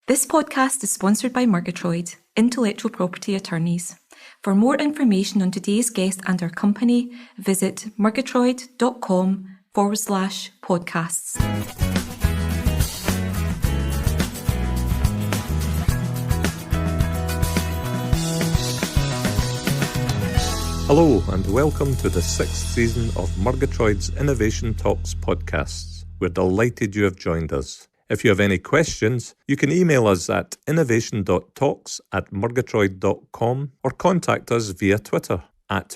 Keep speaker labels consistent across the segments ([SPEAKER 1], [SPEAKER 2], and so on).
[SPEAKER 1] This podcast is sponsored by Murgitroyd, intellectual property attorneys. For more information on today's guest and our company, visit murgitroyd.com/podcasts.
[SPEAKER 2] Hello and welcome to the 6th season of Murgitroyd's Innovation Talks podcasts. We're delighted you have joined us. If you have any questions, you can email us at innovation.talks@murgitroyd.com or contact us via Twitter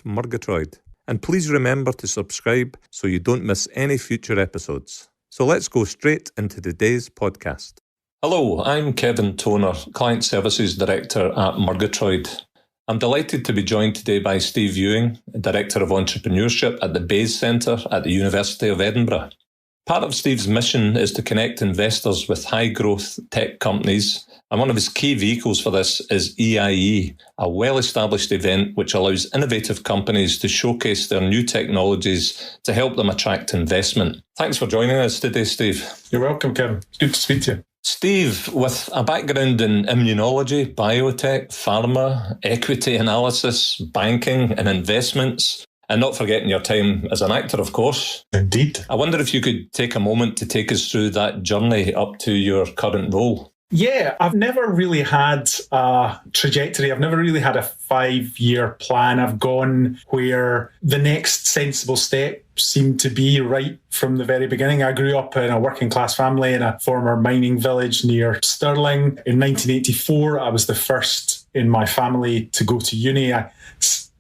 [SPEAKER 2] @Murgitroyd. And please remember to subscribe so you don't miss any future episodes. So let's go straight into today's podcast. Hello, I'm Kevin Toner, Client Services Director at Murgitroyd. I'm delighted to be joined today by Steve Ewing, Director of Entrepreneurship at the Bayes Centre at the University of Edinburgh. Part of Steve's mission is to connect investors with high-growth tech companies, and one of his key vehicles for this is EIE, a well-established event which allows innovative companies to showcase their new technologies to help them attract investment. Thanks for joining us today, Steve.
[SPEAKER 3] You're welcome, Kevin. It's good to speak to you.
[SPEAKER 2] Steve, with a background in immunology, biotech, pharma, equity analysis, banking and investments, and not forgetting your time as an actor, of course.
[SPEAKER 3] Indeed.
[SPEAKER 2] I wonder if you could take a moment to take us through that journey up to your current role.
[SPEAKER 3] Yeah, I've never really had a trajectory. I've never really had a 5-year plan. I've gone where the next sensible step seemed to be right from the very beginning. I grew up in a working class family in a former mining village near Stirling. In 1984, I was the first in my family to go to uni.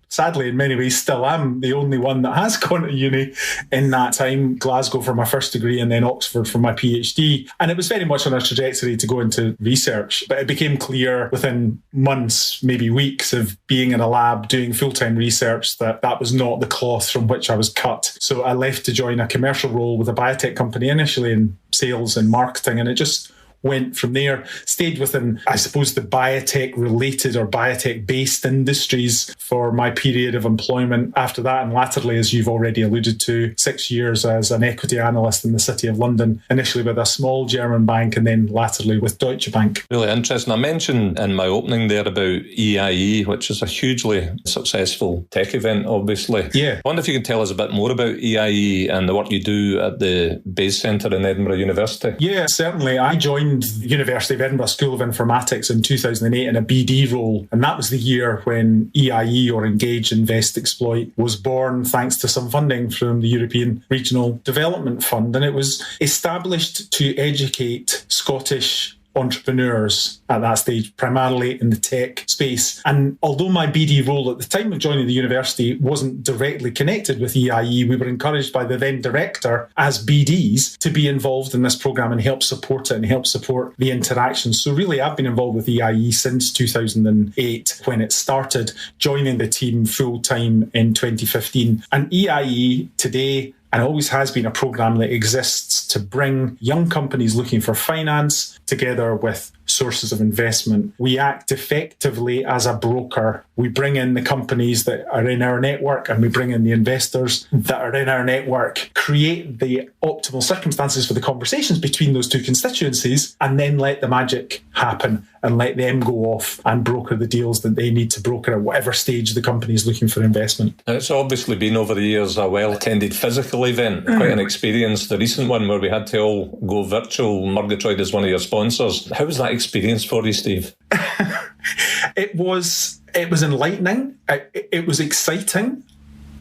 [SPEAKER 3] Sadly, in many ways, still am the only one that has gone to uni in that time. Glasgow for my first degree and then Oxford for my PhD. And it was very much on a trajectory to go into research. But it became clear within months, maybe weeks of being in a lab doing full-time research that that was not the cloth from which I was cut. So I left to join a commercial role with a biotech company, initially in sales and marketing. And it just went from there, stayed within, I suppose, the biotech-related or biotech-based industries for my period of employment after that. And latterly, as you've already alluded to, 6 years as an equity analyst in the City of London, initially with a small German bank and then latterly with Deutsche Bank.
[SPEAKER 2] Really interesting. I mentioned in my opening there about EIE, which is a hugely successful tech event, obviously.
[SPEAKER 3] Yeah.
[SPEAKER 2] I wonder if you can tell us a bit more about EIE and the work you do at the Bayes Centre in Edinburgh University.
[SPEAKER 3] Yeah, certainly. I joined the University of Edinburgh School of Informatics in 2008 in a BD role. And that was the year when EIE, or Engage, Invest, Exploit, was born thanks to some funding from the European Regional Development Fund. And it was established to educate Scottish entrepreneurs at that stage, primarily in the tech space. And although my BD role at the time of joining the university wasn't directly connected with EIE, we were encouraged by the then director as BDs to be involved in this programme and help support it and help support the interactions. So really, I've been involved with EIE since 2008 when it started, joining the team full-time in 2015. And EIE today, and always has been, a programme that exists to bring young companies looking for finance together with sources of investment. We act effectively as a broker. We bring in the companies that are in our network and we bring in the investors that are in our network, create the optimal circumstances for the conversations between those two constituencies, and then let the magic happen and let them go off and broker the deals that they need to broker at whatever stage the company is looking for investment.
[SPEAKER 2] It's obviously been over the years a well-attended physical event, quite an experience. The recent one where we had to all go virtual, Murgitroyd is one of your sponsors. How was that experience for you, Steve?
[SPEAKER 3] It was enlightening. It was exciting.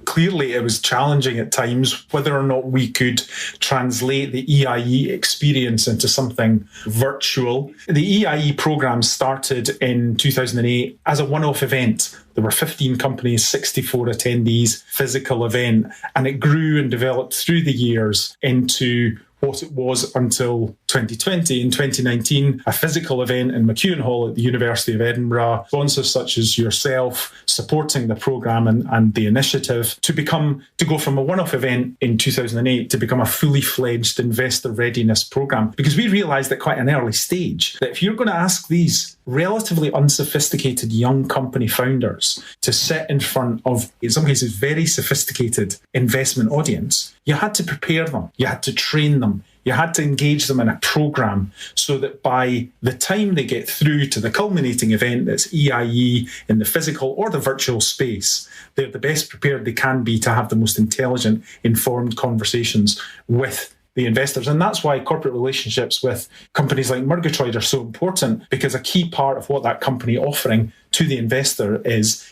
[SPEAKER 3] Clearly, it was challenging at times whether or not we could translate the EIE experience into something virtual. The EIE programme started in 2008 as a one-off event. There were 15 companies, 64 attendees, physical event, and it grew and developed through the years into what it was until 2020. In 2019, a physical event in McEwan Hall at the University of Edinburgh, sponsors such as yourself supporting the programme and the initiative to go from a one-off event in 2008 to become a fully fledged investor readiness programme. Because we realised at quite an early stage that if you're going to ask these relatively unsophisticated young company founders to sit in front of, in some cases, very sophisticated investment audience, you had to prepare them, you had to train them, You had to engage them in a programme so that by the time they get through to the culminating event that's EIE in the physical or the virtual space, they're the best prepared they can be to have the most intelligent, informed conversations with the investors. And that's why corporate relationships with companies like Murgitroyd are so important, because a key part of what that company offering to the investor is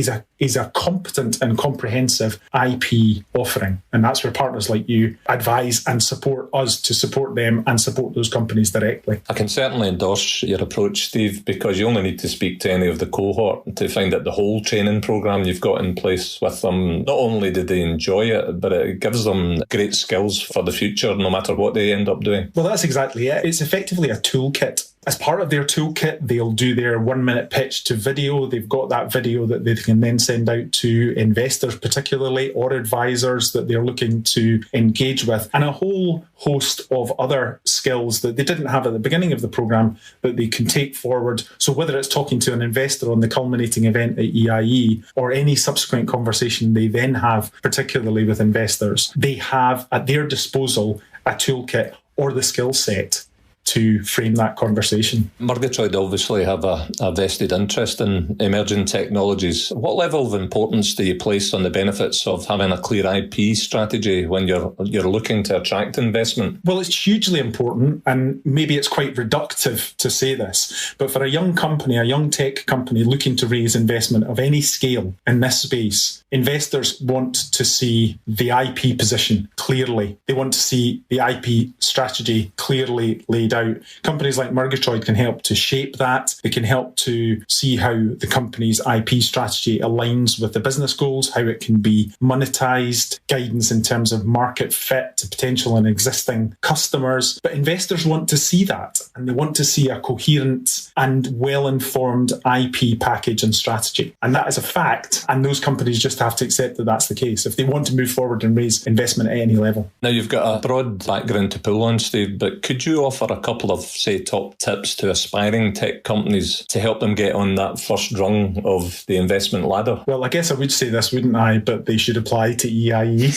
[SPEAKER 3] a competent and comprehensive IP offering. And that's where partners like you advise and support us to support them and support those companies directly.
[SPEAKER 2] I can certainly endorse your approach, Steve, because you only need to speak to any of the cohort to find out the whole training programme you've got in place with them. Not only do they enjoy it, but it gives them great skills for the future, no matter what they end up doing.
[SPEAKER 3] Well, that's exactly it. It's effectively a toolkit. As part of their toolkit, they'll do their 1 minute pitch to video. They've got that video that they can then send out to investors, particularly, or advisors that they're looking to engage with, and a whole host of other skills that they didn't have at the beginning of the programme that they can take forward. So whether it's talking to an investor on the culminating event at EIE or any subsequent conversation they then have, particularly with investors, they have at their disposal a toolkit or the skill set to frame that conversation.
[SPEAKER 2] Murgitroyd obviously have a vested interest in emerging technologies. What level of importance do you place on the benefits of having a clear IP strategy when you're looking to attract investment?
[SPEAKER 3] Well, it's hugely important, and maybe it's quite reductive to say this, but for a young company, a young tech company looking to raise investment of any scale in this space, investors want to see the IP position clearly. They want to see the IP strategy clearly laid out. Companies like Murgitroyd can help to shape that. They can help to see how the company's IP strategy aligns with the business goals, how it can be monetized, guidance in terms of market fit to potential and existing customers. But investors want to see that, and they want to see a coherent and well-informed IP package and strategy. And that is a fact, and those companies just have to accept that that's the case if they want to move forward and raise investment at any level.
[SPEAKER 2] Now, you've got a broad background to pull on, Steve, but could you offer a couple of, say, top tips to aspiring tech companies to help them get on that first rung of the investment ladder?
[SPEAKER 3] Well, I guess I would say this, wouldn't I? But they should apply to EIE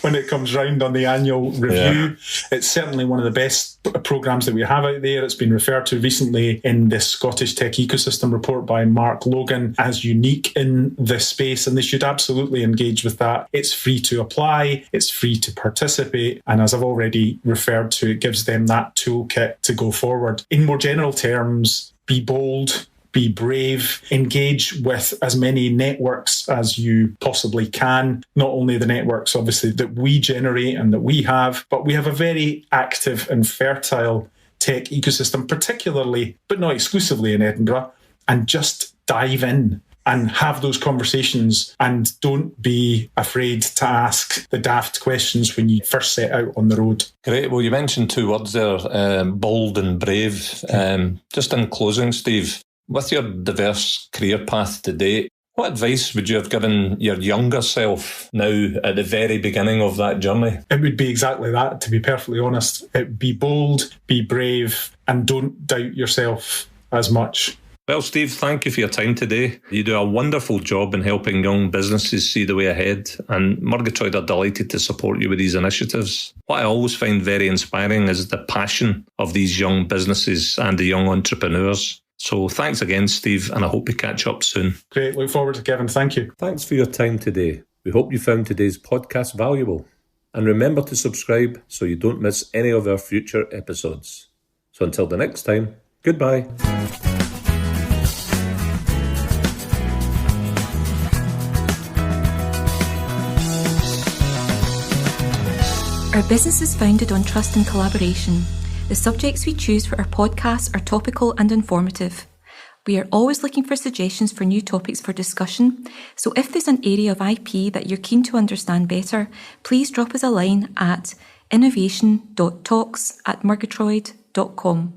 [SPEAKER 3] when it comes round on the annual review. Yeah. It's certainly one of the best programmes that we have out there. It's been referred to recently in the Scottish Tech Ecosystem report by Mark Logan as unique in this space, and they should absolutely engage with that. It's free to apply, it's free to participate, and as I've already referred to, it gives them that toolkit to go forward. In more general terms, be bold, be brave, engage with as many networks as you possibly can. Not only the networks, obviously, that we generate and that we have, but we have a very active and fertile tech ecosystem, particularly, but not exclusively in Edinburgh, and just dive in and have those conversations, and don't be afraid to ask the daft questions when you first set out on the road.
[SPEAKER 2] Great. Well, you mentioned two words there, bold and brave. Just in closing, Steve, with your diverse career path to date, what advice would you have given your younger self now at the very beginning of that journey?
[SPEAKER 3] It would be exactly that, to be perfectly honest. Be bold, be brave, and don't doubt yourself as much.
[SPEAKER 2] Well, Steve, thank you for your time today. You do a wonderful job in helping young businesses see the way ahead, and Murgitroyd are delighted to support you with these initiatives. What I always find very inspiring is the passion of these young businesses and the young entrepreneurs. So thanks again, Steve, and I hope we catch up soon.
[SPEAKER 3] Great. Look forward to it, Kevin. Thank you.
[SPEAKER 2] Thanks for your time today. We hope you found today's podcast valuable. And remember to subscribe so you don't miss any of our future episodes. So until the next time, goodbye.
[SPEAKER 1] Our business is founded on trust and collaboration. The subjects we choose for our podcasts are topical and informative. We are always looking for suggestions for new topics for discussion, so if there's an area of IP that you're keen to understand better, please drop us a line at innovation.talks@murgitroyd.com.